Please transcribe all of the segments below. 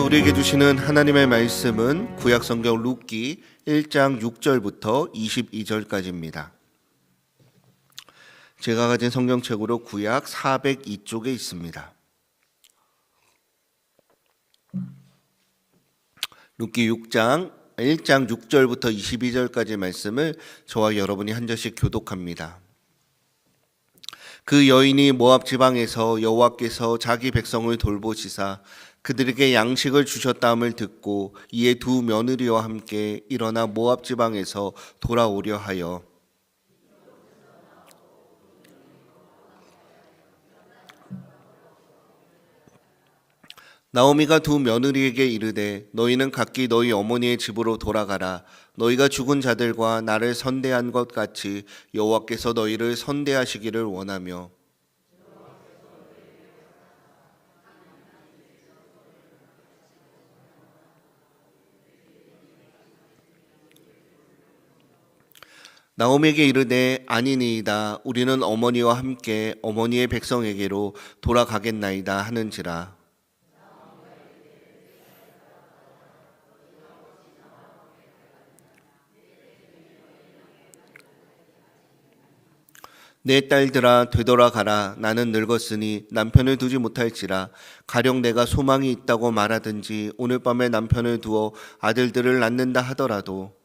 우리에게 주시는 하나님의 말씀은 구약성경 룻기 1장 6절부터 22절까지입니다. 제가 가진 성경책으로 구약 402쪽에 있습니다. 룻기 1장 6절부터 22절까지 말씀을 저와 여러분이 한 절씩 교독합니다. 그 여인이 모압 지방에서 여호와께서 자기 백성을 돌보시사 그들에게 양식을 주셨다함을 듣고 이에 두 며느리와 함께 일어나 모압 지방에서 돌아오려 하여 나오미가 두 며느리에게 이르되 너희는 각기 너희 어머니의 집으로 돌아가라. 너희가 죽은 자들과 나를 선대한 것 같이 여호와께서 너희를 선대하시기를 원하며 나오미에게 이르되 아니니이다. 우리는 어머니와 함께 어머니의 백성에게로 돌아가겠나이다 하는지라. 내 딸들아 되돌아가라. 나는 늙었으니 남편을 두지 못할지라. 가령 내가 소망이 있다고 말하든지 오늘 밤에 남편을 두어 아들들을 낳는다 하더라도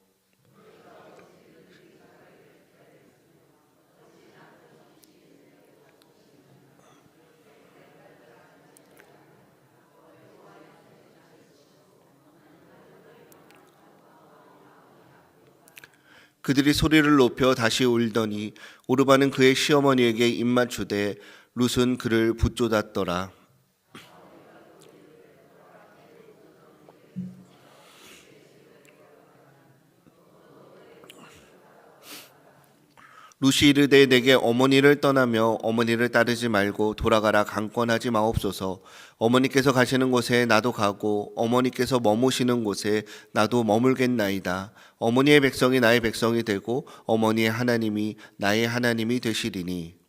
그들이 소리를 높여 다시 울더니 오르바는 그의 시어머니에게 입맞추되 룻은 그를 붙잡았더라. 룻이 이르되 내게 어머니를 떠나며 어머니를 따르지 말고 돌아가라. 강권하지 마옵소서. 어머니께서 가시는 곳에 나도 가고 어머니께서 머무시는 곳에 나도 머물겠나이다. 어머니의 백성이 나의 백성이 되고 어머니의 하나님이 나의 하나님이 되시리니.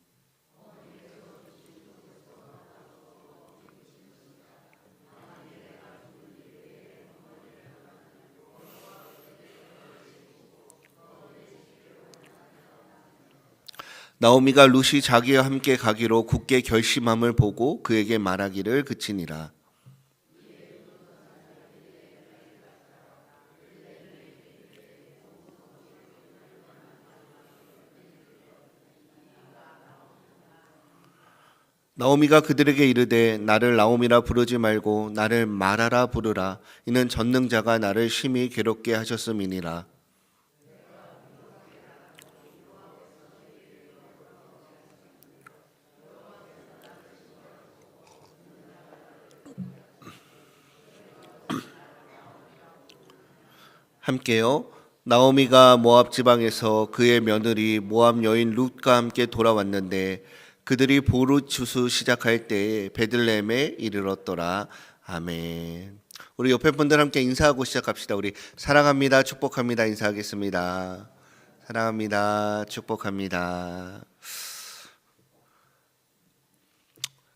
나오미가 룻이 자기와 함께 가기로 굳게 결심함을 보고 그에게 말하기를 그치니라. 나오미가 그들에게 이르되 나를 나오미라 부르지 말고 나를 마라라 부르라. 이는 전능자가 나를 심히 괴롭게 하셨음이니라. 함께요. 나오미가 모압 지방에서 그의 며느리 모압 여인 룻과 함께 돌아왔는데 그들이 보루 추수 시작할 때에 베들레헴에 이르렀더라. 아멘. 우리 옆에 분들 함께 인사하고 시작합시다. 우리 사랑합니다, 축복합니다 인사하겠습니다. 사랑합니다, 축복합니다.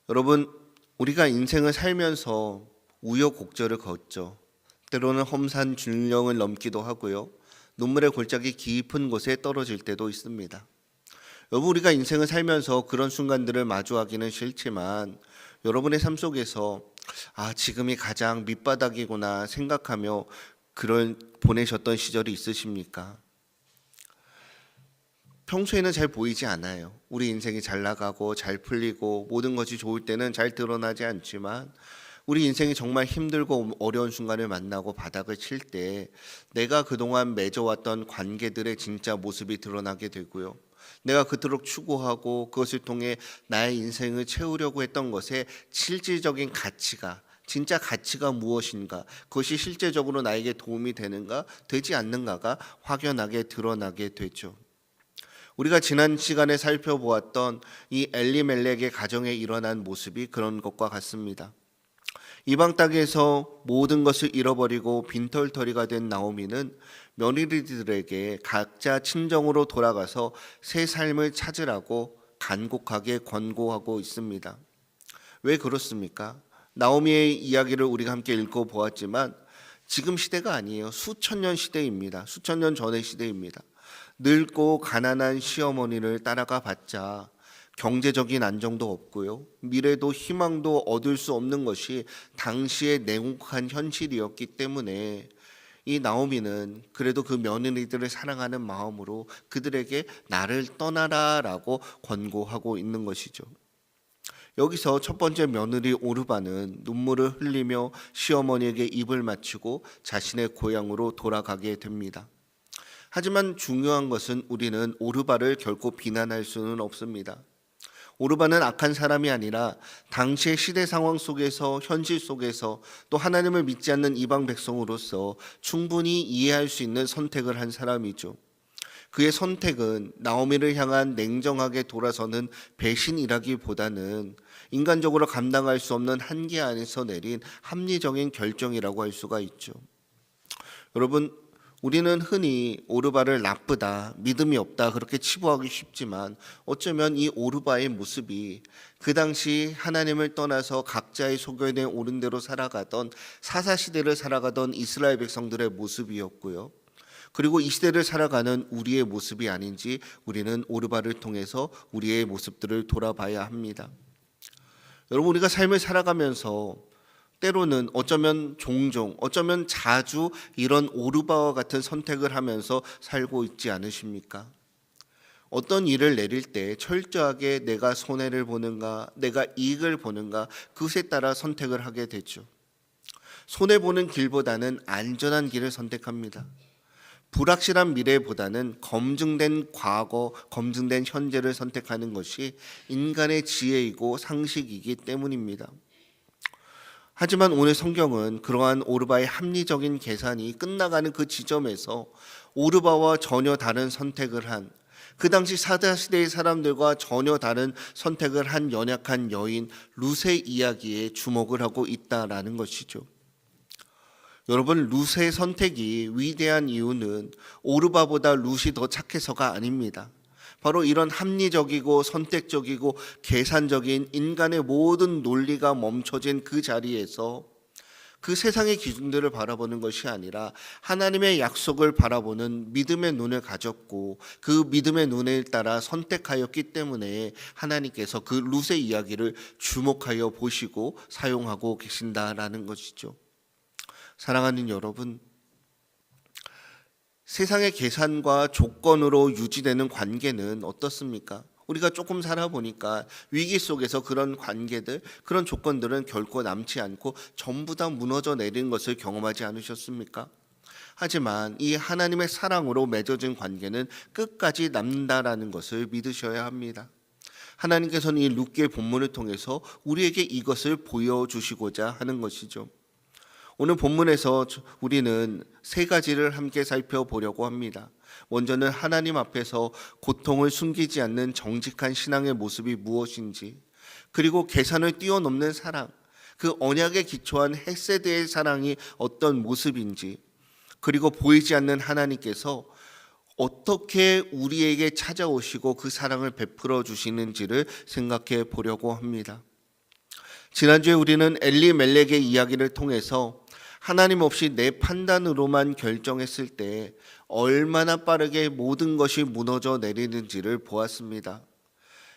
여러분, 우리가 인생을 살면서 우여곡절을 걷죠. 때로는 험산 줄령을 넘기도 하고요. 눈물의 골짜기 깊은 곳에 떨어질 때도 있습니다. 여러분, 우리가 인생을 살면서 그런 순간들을 마주하기는 싫지만 여러분의 삶 속에서 지금이 가장 밑바닥이구나 생각하며 그런 보내셨던 시절이 있으십니까? 평소에는 잘 보이지 않아요. 우리 인생이 잘 나가고 잘 풀리고 모든 것이 좋을 때는 잘 드러나지 않지만 우리 인생이 정말 힘들고 어려운 순간을 만나고 바닥을 칠 때 내가 그동안 맺어왔던 관계들의 진짜 모습이 드러나게 되고요. 내가 그토록 추구하고 그것을 통해 나의 인생을 채우려고 했던 것의 실질적인 가치가 진짜 가치가 무엇인가, 그것이 실제적으로 나에게 도움이 되는가 되지 않는가가 확연하게 드러나게 되죠. 우리가 지난 시간에 살펴보았던 이 엘리멜렉의 가정에 일어난 모습이 그런 것과 같습니다. 이방 땅에서 모든 것을 잃어버리고 빈털터리가 된 나오미는 며느리들에게 각자 친정으로 돌아가서 새 삶을 찾으라고 간곡하게 권고하고 있습니다. 왜 그렇습니까? 나오미의 이야기를 우리가 함께 읽어보았지만 지금 시대가 아니에요. 수천 년 시대입니다. 수천 년 전의 시대입니다. 늙고 가난한 시어머니를 따라가 봤자 경제적인 안정도 없고요, 미래도 희망도 얻을 수 없는 것이 당시의 냉혹한 현실이었기 때문에 이 나오미는 그래도 그 며느리들을 사랑하는 마음으로 그들에게 나를 떠나라라고 권고하고 있는 것이죠. 여기서 첫 번째 며느리 오르바는 눈물을 흘리며 시어머니에게 입을 맞추고 자신의 고향으로 돌아가게 됩니다. 하지만 중요한 것은 우리는 오르바를 결코 비난할 수는 없습니다. 오르바는 악한 사람이 아니라 당시의 시대 상황 속에서, 현실 속에서 또 하나님을 믿지 않는 이방 백성으로서 충분히 이해할 수 있는 선택을 한 사람이죠. 그의 선택은 나오미를 향한 냉정하게 돌아서는 배신이라기보다는 인간적으로 감당할 수 없는 한계 안에서 내린 합리적인 결정이라고 할 수가 있죠. 여러분, 우리는 흔히 오르바를 나쁘다, 믿음이 없다 그렇게 치부하기 쉽지만 어쩌면 이 오르바의 모습이 그 당시 하나님을 떠나서 각자의 소견에 오른 대로 살아가던 사사시대를 살아가던 이스라엘 백성들의 모습이었고요, 그리고 이 시대를 살아가는 우리의 모습이 아닌지 우리는 오르바를 통해서 우리의 모습들을 돌아봐야 합니다. 여러분, 우리가 삶을 살아가면서 때로는 어쩌면 종종, 어쩌면 자주 이런 오르바와 같은 선택을 하면서 살고 있지 않으십니까? 어떤 일을 내릴 때 철저하게 내가 손해를 보는가, 내가 이익을 보는가, 그것에 따라 선택을 하게 되죠. 손해보는 길보다는 안전한 길을 선택합니다. 불확실한 미래보다는 검증된 과거, 검증된 현재를 선택하는 것이 인간의 지혜이고 상식이기 때문입니다. 하지만 오늘 성경은 그러한 오르바의 합리적인 계산이 끝나가는 그 지점에서 오르바와 전혀 다른 선택을 한, 그 당시 사사시대의 사람들과 전혀 다른 선택을 한 연약한 여인 룻의 이야기에 주목을 하고 있다라는 것이죠. 여러분, 룻의 선택이 위대한 이유는 오르바보다 룻이 더 착해서가 아닙니다. 바로 이런 합리적이고 선택적이고 계산적인 인간의 모든 논리가 멈춰진 그 자리에서 그 세상의 기준들을 바라보는 것이 아니라 하나님의 약속을 바라보는 믿음의 눈을 가졌고 그 믿음의 눈에 따라 선택하였기 때문에 하나님께서 그 룻의 이야기를 주목하여 보시고 사용하고 계신다라는 것이죠. 사랑하는 여러분, 세상의 계산과 조건으로 유지되는 관계는 어떻습니까? 우리가 조금 살아보니까 위기 속에서 그런 관계들, 그런 조건들은 결코 남지 않고 전부 다 무너져 내리는 것을 경험하지 않으셨습니까? 하지만 이 하나님의 사랑으로 맺어진 관계는 끝까지 남는다라는 것을 믿으셔야 합니다. 하나님께서는 이 룻기의 본문을 통해서 우리에게 이것을 보여주시고자 하는 것이죠. 오늘 본문에서 우리는 세 가지를 함께 살펴보려고 합니다. 먼저는 하나님 앞에서 고통을 숨기지 않는 정직한 신앙의 모습이 무엇인지, 그리고 계산을 뛰어넘는 사랑, 그 언약에 기초한 헤세드의 사랑이 어떤 모습인지, 그리고 보이지 않는 하나님께서 어떻게 우리에게 찾아오시고 그 사랑을 베풀어 주시는지를 생각해 보려고 합니다. 지난주에 우리는 엘리멜렉의 이야기를 통해서 하나님 없이 내 판단으로만 결정했을 때 얼마나 빠르게 모든 것이 무너져 내리는지를 보았습니다.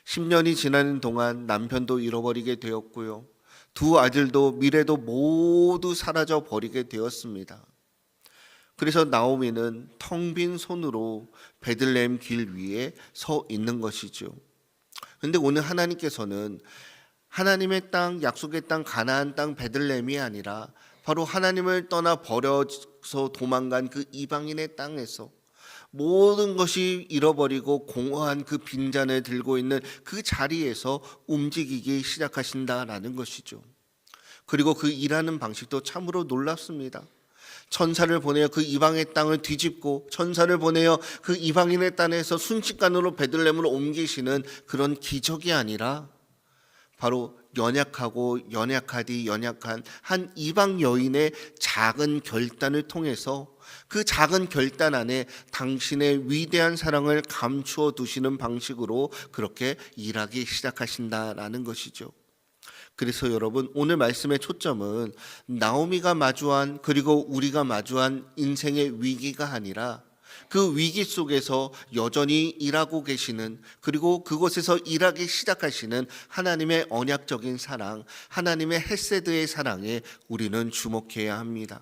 10년이 지나는 동안 남편도 잃어버리게 되었고요, 두 아들도 미래도 모두 사라져 버리게 되었습니다. 그래서 나오미는 텅 빈 손으로 베들레헴 길 위에 서 있는 것이죠. 그런데 오늘 하나님께서는 하나님의 땅, 약속의 땅, 가나안 땅 베들레헴이 아니라 바로 하나님을 떠나 버려서 도망간 그 이방인의 땅에서 모든 것이 잃어버리고 공허한 그 빈잔을 들고 있는 그 자리에서 움직이기 시작하신다라는 것이죠. 그리고 그 일하는 방식도 참으로 놀랍습니다. 천사를 보내어 그 이방의 땅을 뒤집고 천사를 보내어 그 이방인의 땅에서 순식간으로 베들레헴으로 옮기시는 그런 기적이 아니라 바로 연약하고 연약하디 연약한 한 이방 여인의 작은 결단을 통해서 그 작은 결단 안에 당신의 위대한 사랑을 감추어 두시는 방식으로 그렇게 일하기 시작하신다라는 것이죠. 그래서 여러분, 오늘 말씀의 초점은 나오미가 마주한, 그리고 우리가 마주한 인생의 위기가 아니라 그 위기 속에서 여전히 일하고 계시는, 그리고 그곳에서 일하기 시작하시는 하나님의 언약적인 사랑, 하나님의 헤세드의 사랑에 우리는 주목해야 합니다.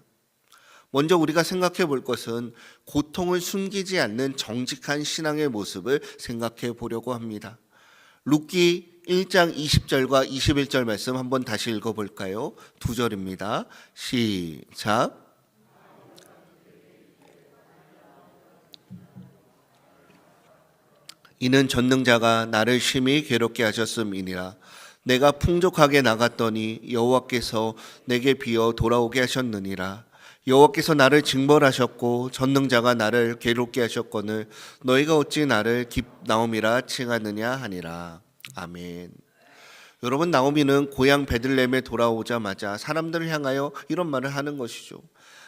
먼저 우리가 생각해 볼 것은 고통을 숨기지 않는 정직한 신앙의 모습을 생각해 보려고 합니다. 룻기 1장 20절과 21절 말씀 한번 다시 읽어볼까요? 2절입니다. 시작. 이는 전능자가 나를 심히 괴롭게 하셨음이니라. 내가 풍족하게 나갔더니 여호와께서 내게 비어 돌아오게 하셨느니라. 여호와께서 나를 징벌하셨고 전능자가 나를 괴롭게 하셨거늘 너희가 어찌 나를 나옴이라 칭하느냐 하니라. 아멘. 여러분, 나오미는 고향 베들레헴에 돌아오자마자 사람들을 향하여 이런 말을 하는 것이죠.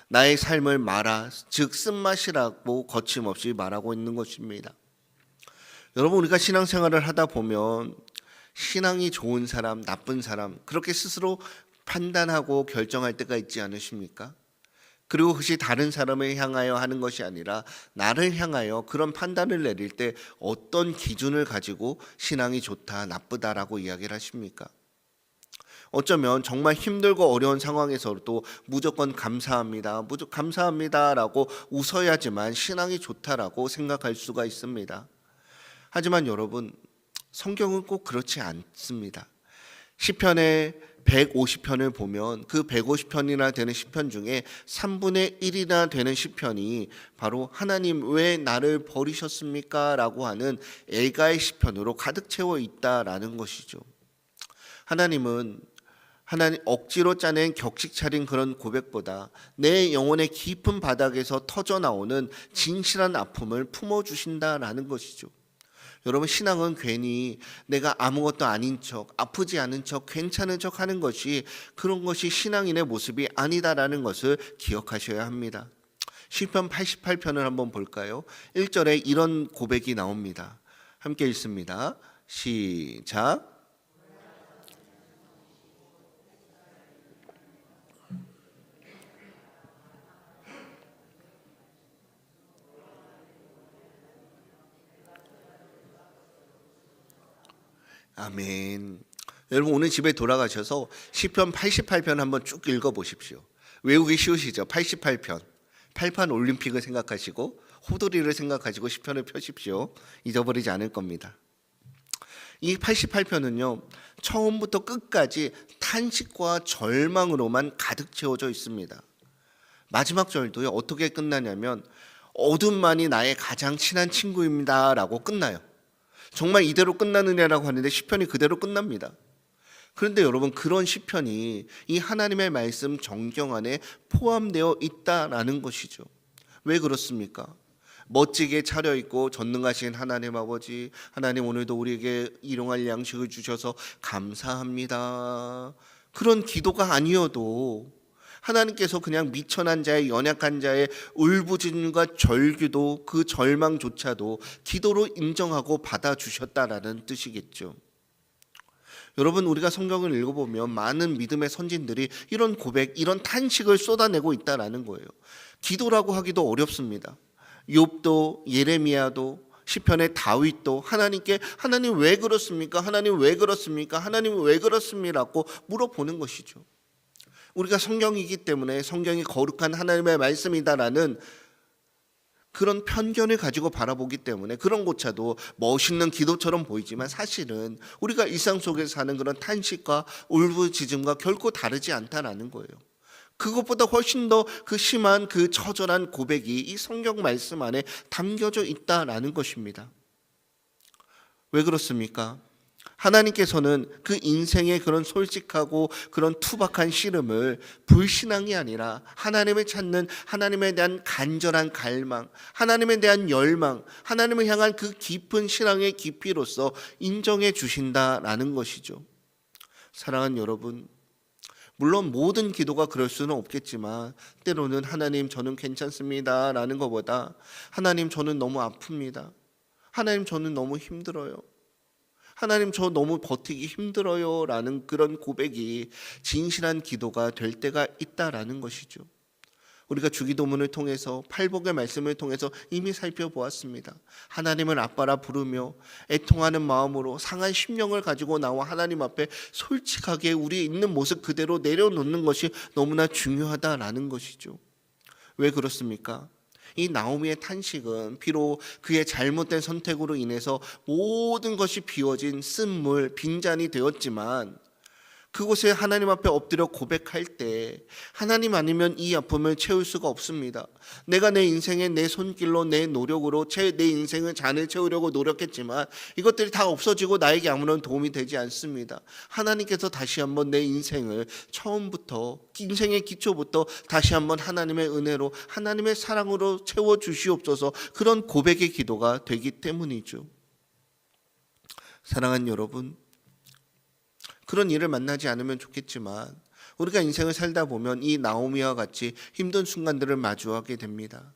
나의 삶을 말하, 즉 쓴맛이라고 거침없이 말하고 있는 것입니다. 여러분, 우리가 신앙생활을 하다 보면 신앙이 좋은 사람, 나쁜 사람 그렇게 스스로 판단하고 결정할 때가 있지 않으십니까? 그리고 그것이 다른 사람을 향하여 하는 것이 아니라 나를 향하여 그런 판단을 내릴 때 어떤 기준을 가지고 신앙이 좋다, 나쁘다라고 이야기를 하십니까? 어쩌면 정말 힘들고 어려운 상황에서도 무조건 감사합니다, 감사합니다라고 웃어야지만 신앙이 좋다라고 생각할 수가 있습니다. 하지만 여러분, 성경은 꼭 그렇지 않습니다. 시편의 150편을 보면 그 150편이나 되는 시편 중에 3분의 1이나 되는 시편이 바로 하나님 왜 나를 버리셨습니까? 라고 하는 애가의 시편으로 가득 채워 있다라는 것이죠. 하나님은 억지로 짜낸 격식 차린 그런 고백보다 내 영혼의 깊은 바닥에서 터져나오는 진실한 아픔을 품어주신다라는 것이죠. 여러분, 신앙은 괜히 내가 아무것도 아닌 척, 아프지 않은 척, 괜찮은 척 하는 것이, 그런 것이 신앙인의 모습이 아니다라는 것을 기억하셔야 합니다. 시편 88편을 한번 볼까요? 1절에 이런 고백이 나옵니다. 함께 읽습니다. 시작. 아멘. 여러분, 오늘 집에 돌아가셔서 시편 88편 한번 쭉 읽어보십시오. 외우기 쉬우시죠? 88편. 88 올림픽을 생각하시고 호돌이를 생각하시고 시편을 펴십시오. 잊어버리지 않을 겁니다. 이 88편은요, 처음부터 끝까지 탄식과 절망으로만 가득 채워져 있습니다. 마지막 절도요, 어떻게 끝나냐면 어둠만이 나의 가장 친한 친구입니다 라고 끝나요. 정말 이대로 끝나느냐라고 하는데 시편이 그대로 끝납니다. 그런데 여러분, 그런 시편이 이 하나님의 말씀 정경 안에 포함되어 있다라는 것이죠. 왜 그렇습니까? 멋지게 차려입고 전능하신 하나님 아버지, 하나님 오늘도 우리에게 일용할 양식을 주셔서 감사합니다, 그런 기도가 아니어도 하나님께서 그냥 미천한 자의, 연약한 자의 울부짖음과 절규도, 그 절망조차도 기도로 인정하고 받아주셨다라는 뜻이겠죠. 여러분, 우리가 성경을 읽어보면 많은 믿음의 선진들이 이런 고백, 이런 탄식을 쏟아내고 있다라는 거예요. 기도라고 하기도 어렵습니다. 욥도, 예레미야도, 시편의 다윗도 하나님께 하나님 왜 그렇습니까? 하나님 왜 그렇습니까? 하나님 왜 그렇습니다라고 물어보는 것이죠. 우리가 성경이기 때문에 성경이 거룩한 하나님의 말씀이다라는 그런 편견을 가지고 바라보기 때문에 그런 것차도 멋있는 기도처럼 보이지만 사실은 우리가 일상 속에서 사는 그런 탄식과 울부짖음과 결코 다르지 않다라는 거예요. 그것보다 훨씬 더 그 심한 그 처절한 고백이 이 성경 말씀 안에 담겨져 있다라는 것입니다. 왜 그렇습니까? 하나님께서는 그 인생의 그런 솔직하고 그런 투박한 씨름을 불신앙이 아니라 하나님을 찾는, 하나님에 대한 간절한 갈망, 하나님에 대한 열망, 하나님을 향한 그 깊은 신앙의 깊이로서 인정해 주신다라는 것이죠. 사랑하는 여러분, 물론 모든 기도가 그럴 수는 없겠지만 때로는 하나님 저는 괜찮습니다 라는 것보다 하나님 저는 너무 아픕니다, 하나님 저는 너무 힘들어요, 하나님 저 너무 버티기 힘들어요 라는 그런 고백이 진실한 기도가 될 때가 있다라는 것이죠. 우리가 주기도문을 통해서 팔복의 말씀을 통해서 이미 살펴보았습니다. 하나님을 아빠라 부르며 애통하는 마음으로 상한 심령을 가지고 나와 하나님 앞에 솔직하게 우리 있는 모습 그대로 내려놓는 것이 너무나 중요하다라는 것이죠. 왜 그렇습니까? 이 나오미의 탄식은 비록 그의 잘못된 선택으로 인해서 모든 것이 비워진 쓴물, 빈잔이 되었지만 그곳에 하나님 앞에 엎드려 고백할 때 하나님 아니면 이 아픔을 채울 수가 없습니다. 내가 내 인생에 내 손길로 내 노력으로 내 인생을 잔을 채우려고 노력했지만 이것들이 다 없어지고 나에게 아무런 도움이 되지 않습니다. 하나님께서 다시 한번 내 인생을 처음부터 인생의 기초부터 다시 한번 하나님의 은혜로 하나님의 사랑으로 채워주시옵소서, 그런 고백의 기도가 되기 때문이죠. 사랑하는 여러분, 그런 일을 만나지 않으면 좋겠지만 우리가 인생을 살다 보면 이 나오미와 같이 힘든 순간들을 마주하게 됩니다.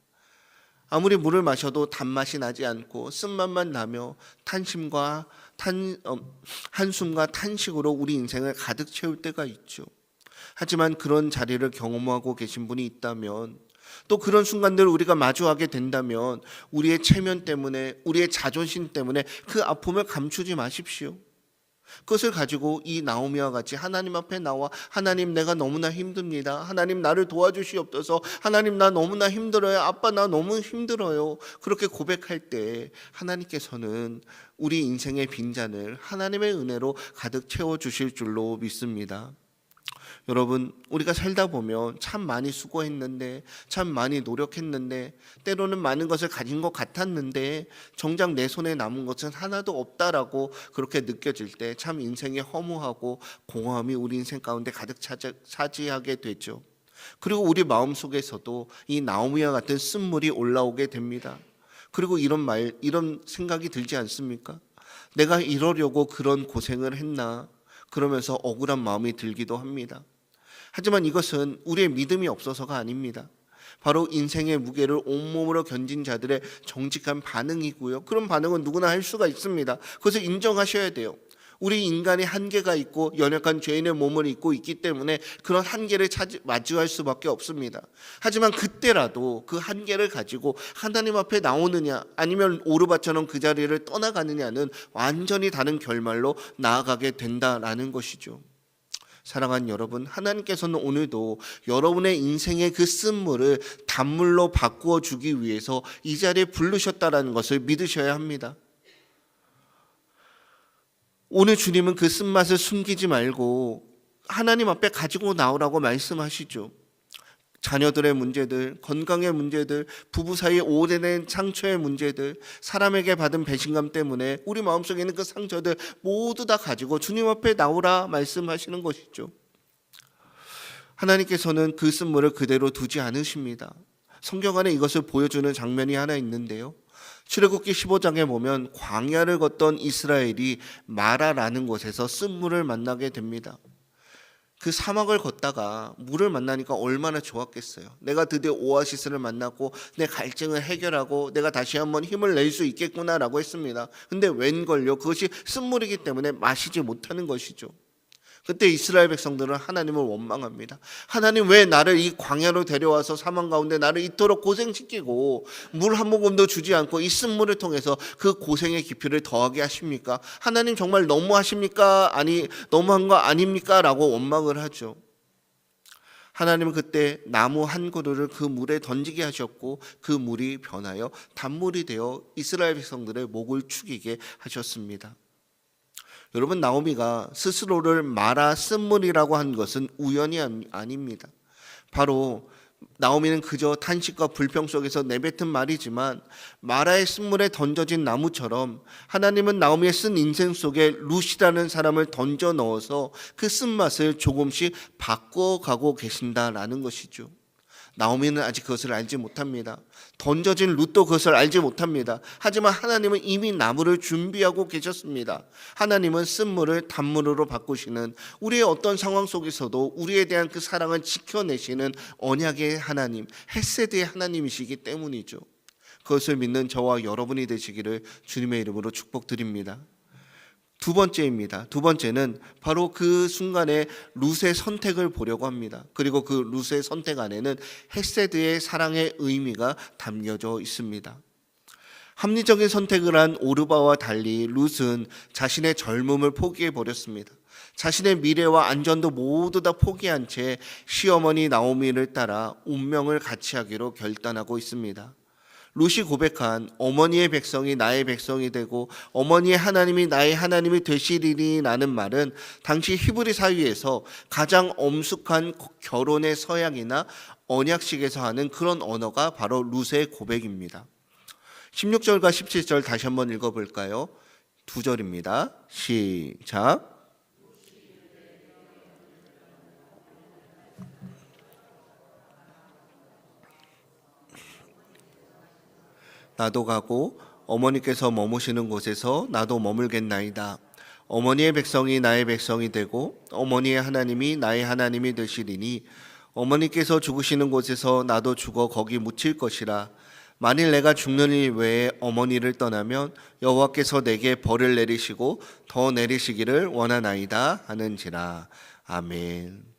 아무리 물을 마셔도 단맛이 나지 않고 쓴맛만 나며 한숨과 탄식으로 우리 인생을 가득 채울 때가 있죠. 하지만 그런 자리를 경험하고 계신 분이 있다면, 또 그런 순간들을 우리가 마주하게 된다면 우리의 체면 때문에, 우리의 자존심 때문에 그 아픔을 감추지 마십시오. 그것을 가지고 이 나오미와 같이 하나님 앞에 나와 하나님 내가 너무나 힘듭니다. 하나님 나를 도와주시옵소서. 하나님 나 너무나 힘들어요. 아빠 나 너무 힘들어요. 그렇게 고백할 때 하나님께서는 우리 인생의 빈잔을 하나님의 은혜로 가득 채워주실 줄로 믿습니다. 여러분, 우리가 살다 보면 참 많이 수고했는데, 참 많이 노력했는데, 때로는 많은 것을 가진 것 같았는데 정작 내 손에 남은 것은 하나도 없다라고 그렇게 느껴질 때 참 인생이 허무하고 공허함이 우리 인생 가운데 가득 차지하게 되죠. 그리고 우리 마음속에서도 이 나오미와 같은 쓴물이 올라오게 됩니다. 그리고 이런 생각이 들지 않습니까? 내가 이러려고 그런 고생을 했나? 그러면서 억울한 마음이 들기도 합니다. 하지만 이것은 우리의 믿음이 없어서가 아닙니다. 바로 인생의 무게를 온몸으로 견딘 자들의 정직한 반응이고요. 그런 반응은 누구나 할 수가 있습니다. 그것을 인정하셔야 돼요. 우리 인간이 한계가 있고 연약한 죄인의 몸을 입고 있기 때문에 그런 한계를 마주할 수밖에 없습니다. 하지만 그때라도 그 한계를 가지고 하나님 앞에 나오느냐 아니면 오르바처럼 그 자리를 떠나가느냐는 완전히 다른 결말로 나아가게 된다라는 것이죠. 사랑하는 여러분, 하나님께서는 오늘도 여러분의 인생의 그 쓴물을 단물로 바꾸어 주기 위해서 이 자리에 부르셨다라는 것을 믿으셔야 합니다. 오늘 주님은 그 쓴맛을 숨기지 말고 하나님 앞에 가지고 나오라고 말씀하시죠. 자녀들의 문제들, 건강의 문제들, 부부 사이의 오래된 상처의 문제들, 사람에게 받은 배신감 때문에 우리 마음속에 있는 그 상처들 모두 다 가지고 주님 앞에 나오라 말씀하시는 것이죠. 하나님께서는 그 쓴물을 그대로 두지 않으십니다. 성경 안에 이것을 보여주는 장면이 하나 있는데요. 출애굽기 15장에 보면 광야를 걷던 이스라엘이 마라라는 곳에서 쓴물을 만나게 됩니다. 그 사막을 걷다가 물을 만나니까 얼마나 좋았겠어요. 내가 드디어 오아시스를 만났고 내 갈증을 해결하고 내가 다시 한번 힘을 낼 수 있겠구나라고 했습니다. 근데 웬걸요? 그것이 쓴물이기 때문에 마시지 못하는 것이죠. 그때 이스라엘 백성들은 하나님을 원망합니다. 하나님 왜 나를 이 광야로 데려와서 사막 가운데 나를 이토록 고생시키고 물 한 모금도 주지 않고 이 쓴물을 통해서 그 고생의 깊이를 더하게 하십니까? 하나님 정말 너무하십니까? 아니 너무한 거 아닙니까? 라고 원망을 하죠. 하나님은 그때 나무 한 그루를 그 물에 던지게 하셨고 그 물이 변하여 단물이 되어 이스라엘 백성들의 목을 축이게 하셨습니다. 여러분, 나오미가 스스로를 마라 쓴물이라고 한 것은 우연이 아닙니다. 바로 나오미는 그저 탄식과 불평 속에서 내뱉은 말이지만 마라의 쓴물에 던져진 나무처럼 하나님은 나오미의 쓴 인생 속에 룻이라는 사람을 던져 넣어서 그 쓴맛을 조금씩 바꿔가고 계신다라는 것이죠. 나오미는 아직 그것을 알지 못합니다. 던져진 룻도 그것을 알지 못합니다. 하지만 하나님은 이미 나무를 준비하고 계셨습니다. 하나님은 쓴물을 단물로 바꾸시는, 우리의 어떤 상황 속에서도 우리에 대한 그 사랑을 지켜내시는 언약의 하나님, 헤세드의 하나님이시기 때문이죠. 그것을 믿는 저와 여러분이 되시기를 주님의 이름으로 축복드립니다. 두 번째입니다. 두 번째는 바로 그 순간에 룻의 선택을 보려고 합니다. 그리고 그 룻의 선택 안에는 헤세드의 사랑의 의미가 담겨져 있습니다. 합리적인 선택을 한 오르바와 달리 룻은 자신의 젊음을 포기해 버렸습니다. 자신의 미래와 안전도 모두 다 포기한 채 시어머니 나오미를 따라 운명을 같이 하기로 결단하고 있습니다. 룻이 고백한 어머니의 백성이 나의 백성이 되고 어머니의 하나님이 나의 하나님이 되시리라는 말은 당시 히브리 사회에서 가장 엄숙한 결혼의 서약이나 언약식에서 하는 그런 언어가 바로 룻의 고백입니다. 16절과 17절 다시 한번 읽어볼까요? 두 절입니다. 시작. 나도 가고 어머니께서 머무시는 곳에서 나도 머물겠나이다. 어머니의 백성이 나의 백성이 되고 어머니의 하나님이 나의 하나님이 되시리니 어머니께서 죽으시는 곳에서 나도 죽어 거기 묻힐 것이라. 만일 내가 죽는 일 외에 어머니를 떠나면 여호와께서 내게 벌을 내리시고 더 내리시기를 원하나이다 하는지라. 아멘.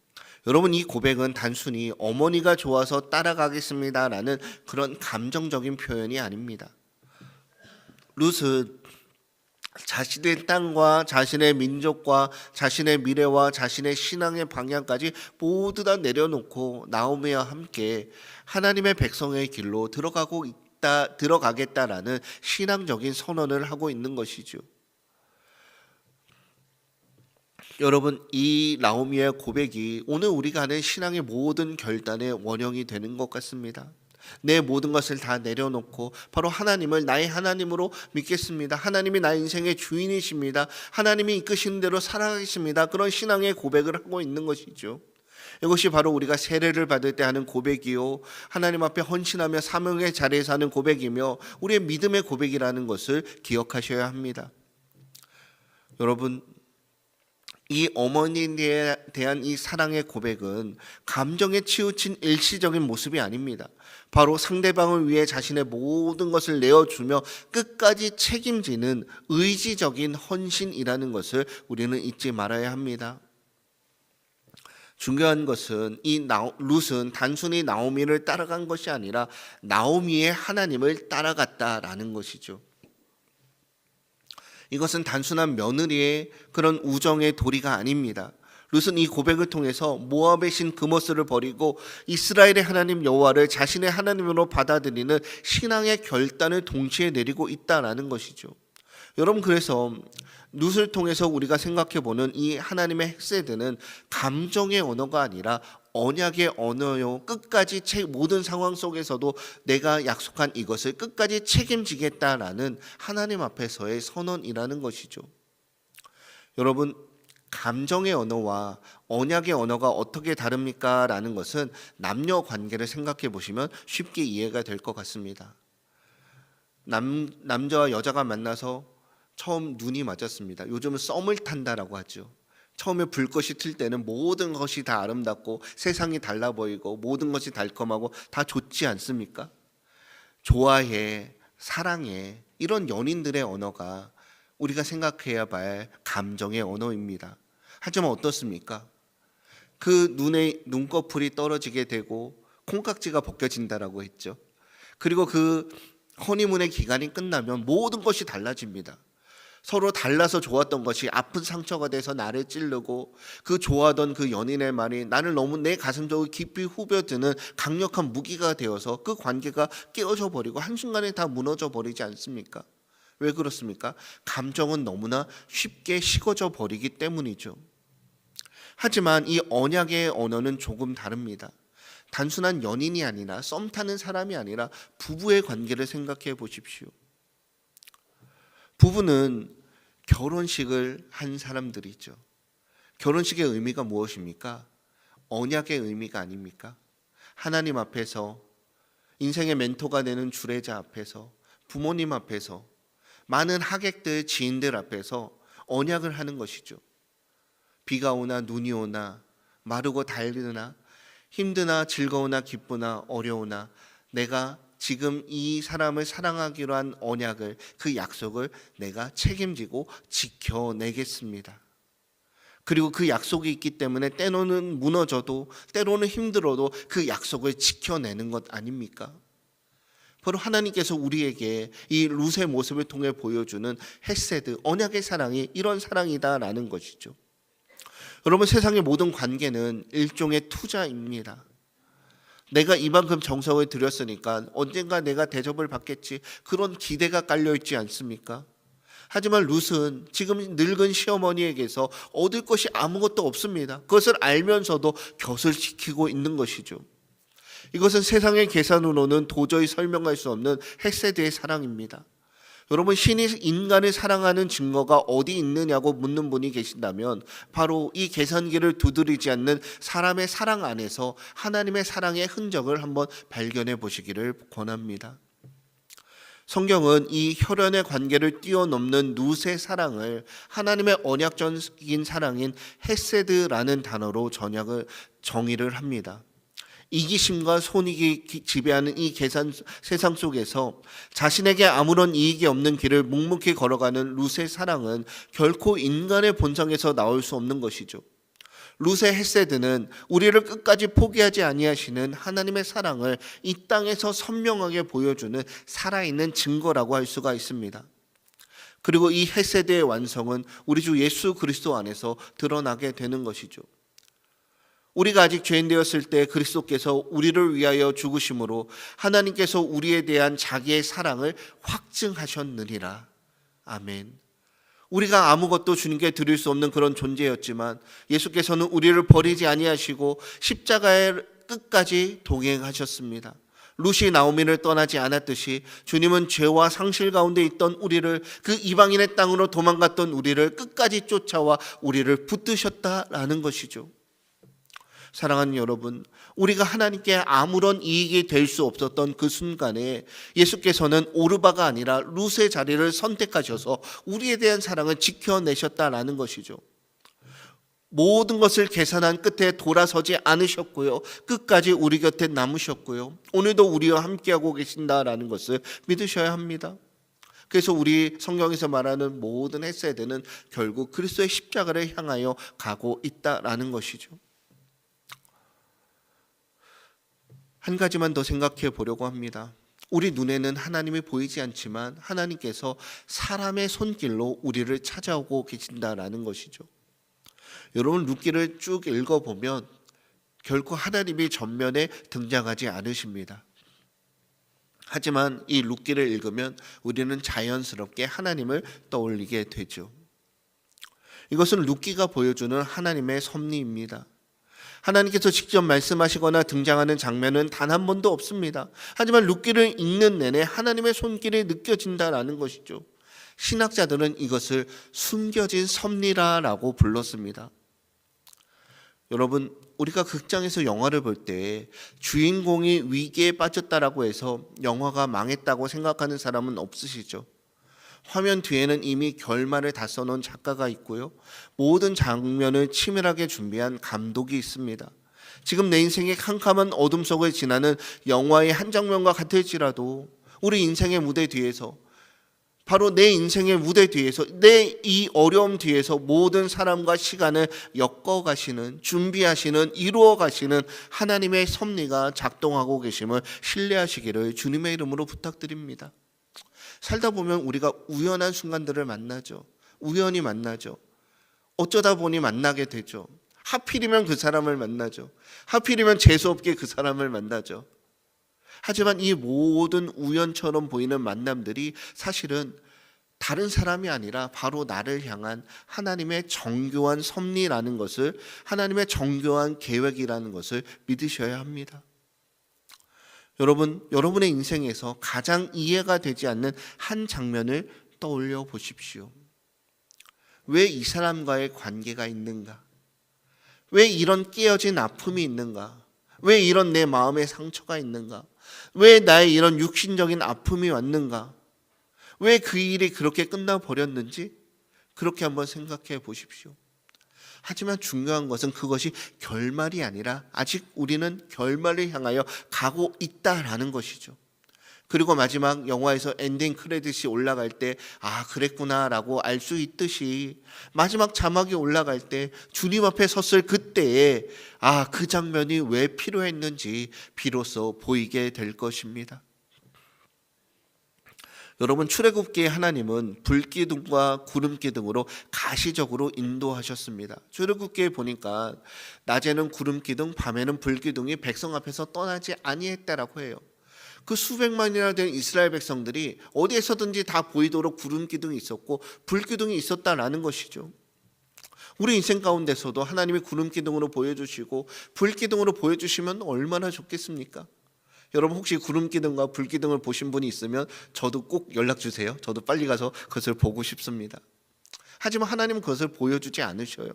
여러분, 이 고백은 단순히 어머니가 좋아서 따라가겠습니다라는 그런 감정적인 표현이 아닙니다. 룻은 자신의 땅과 자신의 민족과 자신의 미래와 자신의 신앙의 방향까지 모두 다 내려놓고 나오미와 함께 하나님의 백성의 길로 들어가겠다라는 신앙적인 선언을 하고 있는 것이죠. 여러분, 이 나오미의 고백이 오늘 우리가 하는 신앙의 모든 결단의 원형이 되는 것 같습니다. 내 모든 것을 다 내려놓고 바로 하나님을 나의 하나님으로 믿겠습니다. 하나님이 나의 인생의 주인이십니다. 하나님이 이끄시는 대로 살아가겠습니다. 그런 신앙의 고백을 하고 있는 것이죠. 이것이 바로 우리가 세례를 받을 때 하는 고백이요, 하나님 앞에 헌신하며 사명의 자리에서 하는 고백이며 우리의 믿음의 고백이라는 것을 기억하셔야 합니다. 여러분, 이 어머니에 대한 이 사랑의 고백은 감정에 치우친 일시적인 모습이 아닙니다. 바로 상대방을 위해 자신의 모든 것을 내어주며 끝까지 책임지는 의지적인 헌신이라는 것을 우리는 잊지 말아야 합니다. 중요한 것은 이 룻은 단순히 나오미를 따라간 것이 아니라 나오미의 하나님을 따라갔다라는 것이죠. 이것은 단순한 며느리의 그런 우정의 도리가 아닙니다. 룻은 이 고백을 통해서 모압의 신 그모스를 버리고 이스라엘의 하나님 여호와를 자신의 하나님으로 받아들이는 신앙의 결단을 동시에 내리고 있다라는 것이죠. 여러분, 그래서 룻을 통해서 우리가 생각해보는 이 하나님의 헤세드는 감정의 언어가 아니라 언약의 언어요. 끝까지 모든 상황 속에서도 내가 약속한 이것을 끝까지 책임지겠다라는 하나님 앞에서의 선언이라는 것이죠. 여러분, 감정의 언어와 언약의 언어가 어떻게 다릅니까? 라는 것은 남녀 관계를 생각해 보시면 쉽게 이해가 될 것 같습니다. 남자와 여자가 만나서 처음 눈이 맞았습니다. 요즘은 썸을 탄다라고 하죠. 처음에 불꽃이 튈 때는 모든 것이 다 아름답고 세상이 달라 보이고 모든 것이 달콤하고 다 좋지 않습니까? 좋아해, 사랑해, 이런 연인들의 언어가 우리가 생각해야 할 감정의 언어입니다. 하지만 어떻습니까? 그 눈에 눈꺼풀이 떨어지게 되고 콩깍지가 벗겨진다라고 했죠. 그리고 그 허니문의 기간이 끝나면 모든 것이 달라집니다. 서로 달라서 좋았던 것이 아픈 상처가 돼서 나를 찌르고, 그 좋아하던 그 연인의 말이 나를 너무 내 가슴속에 깊이 후벼드는 강력한 무기가 되어서 그 관계가 깨어져 버리고 한순간에 다 무너져 버리지 않습니까? 왜 그렇습니까? 감정은 너무나 쉽게 식어져 버리기 때문이죠. 하지만 이 언약의 언어는 조금 다릅니다. 단순한 연인이 아니라 썸 타는 사람이 아니라 부부의 관계를 생각해 보십시오. 부부는 결혼식을 한 사람들이죠. 결혼식의 의미가 무엇입니까? 언약의 의미가 아닙니까? 하나님 앞에서, 인생의 멘토가 되는 주례자 앞에서, 부모님 앞에서, 많은 하객들, 지인들 앞에서 언약을 하는 것이죠. 비가 오나 눈이 오나 마르고 달리나 힘드나 즐거우나 기쁘나 어려우나 내가 지금 이 사람을 사랑하기로 한 언약을, 그 약속을 내가 책임지고 지켜내겠습니다. 그리고 그 약속이 있기 때문에 때로는 무너져도 때로는 힘들어도 그 약속을 지켜내는 것 아닙니까? 바로 하나님께서 우리에게 이 룻의 모습을 통해 보여주는 헤세드, 언약의 사랑이 이런 사랑이다라는 것이죠. 여러분, 세상의 모든 관계는 일종의 투자입니다. 내가 이만큼 정성을 들였으니까 언젠가 내가 대접을 받겠지, 그런 기대가 깔려있지 않습니까? 하지만 룻은 지금 늙은 시어머니에게서 얻을 것이 아무것도 없습니다. 그것을 알면서도 곁을 지키고 있는 것이죠. 이것은 세상의 계산으로는 도저히 설명할 수 없는 헤세드의 사랑입니다. 여러분, 신이 인간을 사랑하는 증거가 어디 있느냐고 묻는 분이 계신다면 바로 이 계산기를 두드리지 않는 사람의 사랑 안에서 하나님의 사랑의 흔적을 한번 발견해 보시기를 권합니다. 성경은 이 혈연의 관계를 뛰어넘는 룻의 사랑을 하나님의 언약적인 사랑인 헤세드라는 단어로 정의를 합니다. 이기심과 손익이 지배하는 이 계산 세상 속에서 자신에게 아무런 이익이 없는 길을 묵묵히 걸어가는 룻의 사랑은 결코 인간의 본성에서 나올 수 없는 것이죠. 룻의 헤세드는 우리를 끝까지 포기하지 아니하시는 하나님의 사랑을 이 땅에서 선명하게 보여주는 살아있는 증거라고 할 수가 있습니다. 그리고 이 헤세드의 완성은 우리 주 예수 그리스도 안에서 드러나게 되는 것이죠. 우리가 아직 죄인 되었을 때 그리스도께서 우리를 위하여 죽으심으로 하나님께서 우리에 대한 자기의 사랑을 확증하셨느니라. 아멘. 우리가 아무것도 주님께 드릴 수 없는 그런 존재였지만 예수께서는 우리를 버리지 아니하시고 십자가의 끝까지 동행하셨습니다. 룻이 나오미를 떠나지 않았듯이 주님은 죄와 상실 가운데 있던 우리를, 그 이방인의 땅으로 도망갔던 우리를 끝까지 쫓아와 우리를 붙드셨다라는 것이죠. 사랑하는 여러분, 우리가 하나님께 아무런 이익이 될 수 없었던 그 순간에 예수께서는 오르바가 아니라 룻의 자리를 선택하셔서 우리에 대한 사랑을 지켜내셨다라는 것이죠. 모든 것을 계산한 끝에 돌아서지 않으셨고요, 끝까지 우리 곁에 남으셨고요, 오늘도 우리와 함께하고 계신다라는 것을 믿으셔야 합니다. 그래서 우리 성경에서 말하는 모든 헤세드는 결국 그리스도의 십자가를 향하여 가고 있다라는 것이죠. 한 가지만 더 생각해 보려고 합니다. 우리 눈에는 하나님이 보이지 않지만 하나님께서 사람의 손길로 우리를 찾아오고 계신다라는 것이죠. 여러분, 룻기를 쭉 읽어보면 결코 하나님이 전면에 등장하지 않으십니다. 하지만 이 룻기를 읽으면 우리는 자연스럽게 하나님을 떠올리게 되죠. 이것은 룻기가 보여주는 하나님의 섭리입니다. 하나님께서 직접 말씀하시거나 등장하는 장면은 단 한 번도 없습니다. 하지만 룻기를 읽는 내내 하나님의 손길이 느껴진다라는 것이죠. 신학자들은 이것을 숨겨진 섭리라고 불렀습니다. 여러분, 우리가 극장에서 영화를 볼 때 주인공이 위기에 빠졌다라고 해서 영화가 망했다고 생각하는 사람은 없으시죠? 화면 뒤에는 이미 결말을 다 써놓은 작가가 있고요, 모든 장면을 치밀하게 준비한 감독이 있습니다. 지금 내 인생의 캄캄한 어둠 속을 지나는 영화의 한 장면과 같을지라도 우리 인생의 무대 뒤에서, 바로 내 인생의 무대 뒤에서, 내 이 어려움 뒤에서 모든 사람과 시간을 엮어가시는, 준비하시는, 이루어가시는 하나님의 섭리가 작동하고 계심을 신뢰하시기를 주님의 이름으로 부탁드립니다. 살다 보면 우리가 우연한 순간들을 만나죠. 우연히 만나죠. 어쩌다 보니 만나게 되죠. 하필이면 그 사람을 만나죠. 하필이면 재수없게 그 사람을 만나죠. 하지만 이 모든 우연처럼 보이는 만남들이 사실은 다른 사람이 아니라 바로 나를 향한 하나님의 정교한 섭리라는 것을, 하나님의 정교한 계획이라는 것을 믿으셔야 합니다. 여러분, 여러분의 인생에서 가장 이해가 되지 않는 한 장면을 떠올려 보십시오. 왜 이 사람과의 관계가 있는가? 왜 이런 깨어진 아픔이 있는가? 왜 이런 내 마음의 상처가 있는가? 왜 나의 이런 육신적인 아픔이 왔는가? 왜 그 일이 그렇게 끝나버렸는지 그렇게 한번 생각해 보십시오. 하지만 중요한 것은 그것이 결말이 아니라 아직 우리는 결말을 향하여 가고 있다라는 것이죠. 그리고 마지막 영화에서 엔딩 크레딧이 올라갈 때 그랬구나라고 알 수 있듯이 마지막 자막이 올라갈 때 주님 앞에 섰을 그때에 그 장면이 왜 필요했는지 비로소 보이게 될 것입니다. 여러분, 출애굽기의 하나님은 불기둥과 구름기둥으로 가시적으로 인도하셨습니다. 출애굽기에 보니까 낮에는 구름기둥, 밤에는 불기둥이 백성 앞에서 떠나지 아니했다라고 해요. 그 수백만이나 된 이스라엘 백성들이 어디에서든지 다 보이도록 구름기둥이 있었고 불기둥이 있었다라는 것이죠. 우리 인생 가운데서도 하나님이 구름기둥으로 보여주시고 불기둥으로 보여주시면 얼마나 좋겠습니까? 여러분, 혹시 구름기둥과 불기둥을 보신 분이 있으면 저도 꼭 연락 주세요. 저도 빨리 가서 그것을 보고 싶습니다. 하지만 하나님은 그것을 보여주지 않으셔요.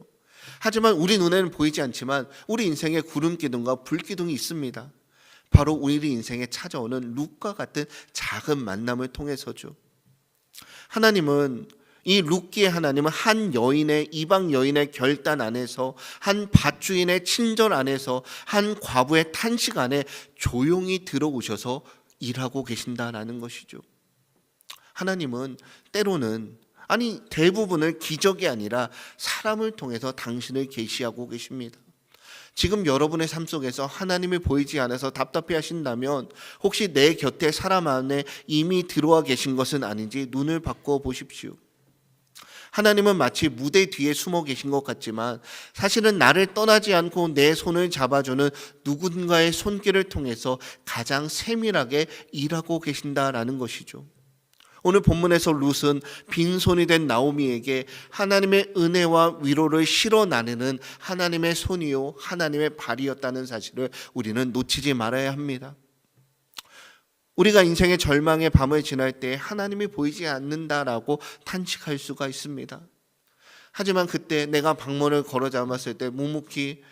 하지만 우리 눈에는 보이지 않지만 우리 인생에 구름기둥과 불기둥이 있습니다. 바로 우리 인생에 찾아오는 룻과 같은 작은 만남을 통해서죠. 하나님은, 이 룻기의 하나님은 한 여인의, 이방 여인의 결단 안에서, 한 밭주인의 친절 안에서, 한 과부의 탄식 안에 조용히 들어오셔서 일하고 계신다라는 것이죠. 하나님은 때로는, 대부분을 기적이 아니라 사람을 통해서 당신을 계시하고 계십니다. 지금 여러분의 삶 속에서 하나님이 보이지 않아서 답답해 하신다면 혹시 내 곁에 사람 안에 이미 들어와 계신 것은 아닌지 눈을 바꿔 보십시오. 하나님은 마치 무대 뒤에 숨어 계신 것 같지만 사실은 나를 떠나지 않고 내 손을 잡아주는 누군가의 손길을 통해서 가장 세밀하게 일하고 계신다라는 것이죠. 오늘 본문에서 룻은 빈손이 된 나오미에게 하나님의 은혜와 위로를 실어 나누는 하나님의 손이요 하나님의 발이었다는 사실을 우리는 놓치지 말아야 합니다. 우리가 인생의 절망의 밤을 지날 때 하나님이 보이지 않는다라고 탄식할 수가 있습니다. 하지만 그때 내가 방문을 걸어 잠았을 때 묵묵히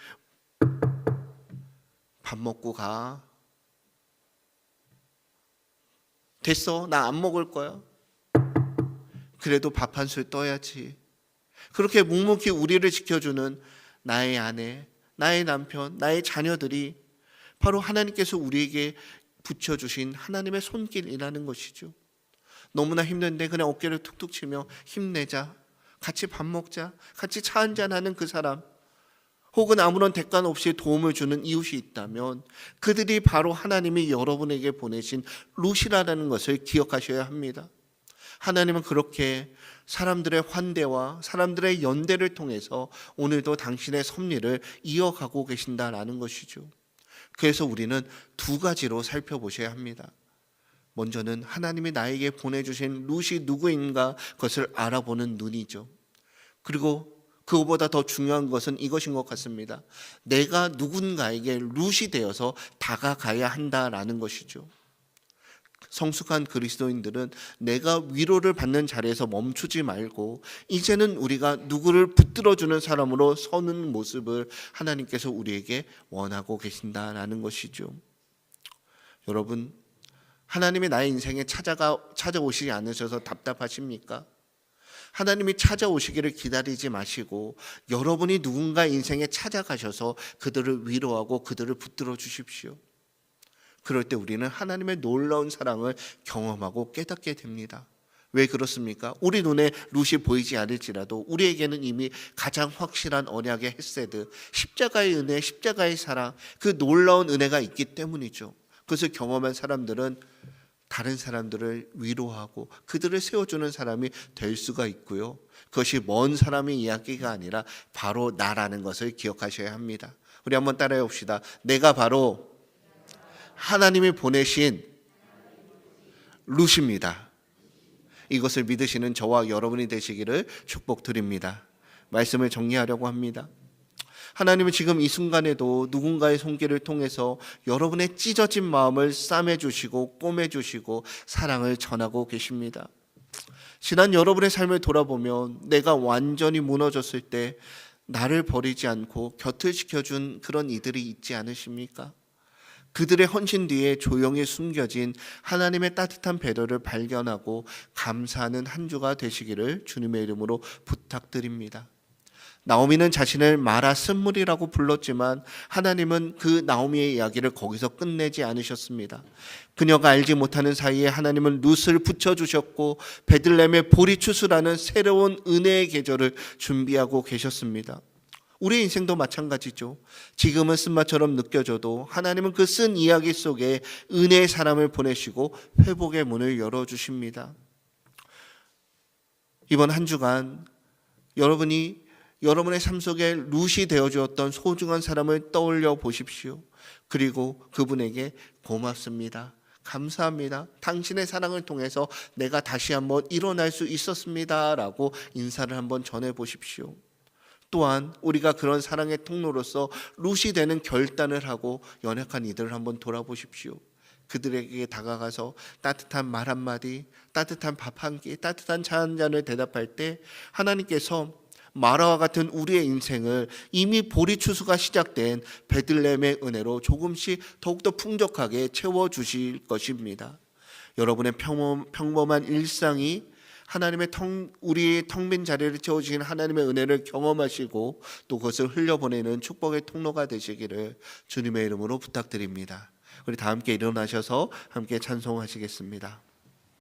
밥 먹고 가. 됐어, 나 안 먹을 거야. 그래도 밥 한 술 떠야지. 그렇게 묵묵히 우리를 지켜주는 나의 아내, 나의 남편, 나의 자녀들이 바로 하나님께서 우리에게 붙여주신 하나님의 손길이라는 것이죠. 너무나 힘든데 그냥 어깨를 툭툭 치며 힘내자, 같이 밥 먹자, 같이 차 한잔하는 그 사람, 혹은 아무런 대가 없이 도움을 주는 이웃이 있다면 그들이 바로 하나님이 여러분에게 보내신 룻이라는 것을 기억하셔야 합니다. 하나님은 그렇게 사람들의 환대와 사람들의 연대를 통해서 오늘도 당신의 섭리를 이어가고 계신다라는 것이죠. 그래서 우리는 두 가지로 살펴보셔야 합니다. 먼저는 하나님이 나에게 보내주신 룻이 누구인가 그것을 알아보는 눈이죠. 그리고 그거보다 더 중요한 것은 이것인 것 같습니다. 내가 누군가에게 룻이 되어서 다가가야 한다라는 것이죠. 성숙한 그리스도인들은 내가 위로를 받는 자리에서 멈추지 말고 이제는 우리가 누구를 붙들어주는 사람으로 서는 모습을 하나님께서 우리에게 원하고 계신다라는 것이죠. 여러분, 하나님이 나의 인생에 찾아오시지 않으셔서 답답하십니까? 하나님이 찾아오시기를 기다리지 마시고 여러분이 누군가 인생에 찾아가셔서 그들을 위로하고 그들을 붙들어 주십시오. 그럴 때 우리는 하나님의 놀라운 사랑을 경험하고 깨닫게 됩니다. 왜 그렇습니까? 우리 눈에 룻이 보이지 않을지라도 우리에게는 이미 가장 확실한 언약의 헤세드, 십자가의 은혜, 십자가의 사랑, 그 놀라운 은혜가 있기 때문이죠. 그것을 경험한 사람들은 다른 사람들을 위로하고 그들을 세워주는 사람이 될 수가 있고요. 그것이 먼 사람의 이야기가 아니라 바로 나라는 것을 기억하셔야 합니다. 우리 한번 따라해 봅시다. 내가 바로 하나님이 보내신 룻입니다. 이것을 믿으시는 저와 여러분이 되시기를 축복드립니다. 말씀을 정리하려고 합니다. 하나님은 지금 이 순간에도 누군가의 손길을 통해서 여러분의 찢어진 마음을 싸매주시고 꼬매주시고 사랑을 전하고 계십니다. 지난 여러분의 삶을 돌아보면 내가 완전히 무너졌을 때 나를 버리지 않고 곁을 지켜준 그런 이들이 있지 않으십니까? 그들의 헌신 뒤에 조용히 숨겨진 하나님의 따뜻한 배려를 발견하고 감사하는 한 주가 되시기를 주님의 이름으로 부탁드립니다. 나오미는 자신을 마라 쓴물이라고 불렀지만 하나님은 그 나오미의 이야기를 거기서 끝내지 않으셨습니다. 그녀가 알지 못하는 사이에 하나님은 룻을 붙여주셨고 베들레헴의 보리추수라는 새로운 은혜의 계절을 준비하고 계셨습니다. 우리 인생도 마찬가지죠. 지금은 쓴맛처럼 느껴져도 하나님은 그 쓴 이야기 속에 은혜의 사람을 보내시고 회복의 문을 열어주십니다. 이번 한 주간 여러분이 여러분의 삶 속에 룻이 되어주었던 소중한 사람을 떠올려 보십시오. 그리고 그분에게 고맙습니다. 감사합니다. 당신의 사랑을 통해서 내가 다시 한번 일어날 수 있었습니다. 라고 인사를 한번 전해 보십시오. 또한 우리가 그런 사랑의 통로로서 룻이 되는 결단을 하고 연약한 이들을 한번 돌아보십시오. 그들에게 다가가서 따뜻한 말 한마디, 따뜻한 밥 한 끼, 따뜻한 차 한 잔을 대답할 때 하나님께서 마라와 같은 우리의 인생을 이미 보리추수가 시작된 베들레헴의 은혜로 조금씩 더욱더 풍족하게 채워주실 것입니다. 여러분의 평범한 일상이 하나님의 우리의 텅 빈 자리를 채워주신 하나님의 은혜를 경험하시고 또 그것을 흘려보내는 축복의 통로가 되시기를 주님의 이름으로 부탁드립니다. 우리 다 함께 일어나셔서 함께 찬송하시겠습니다.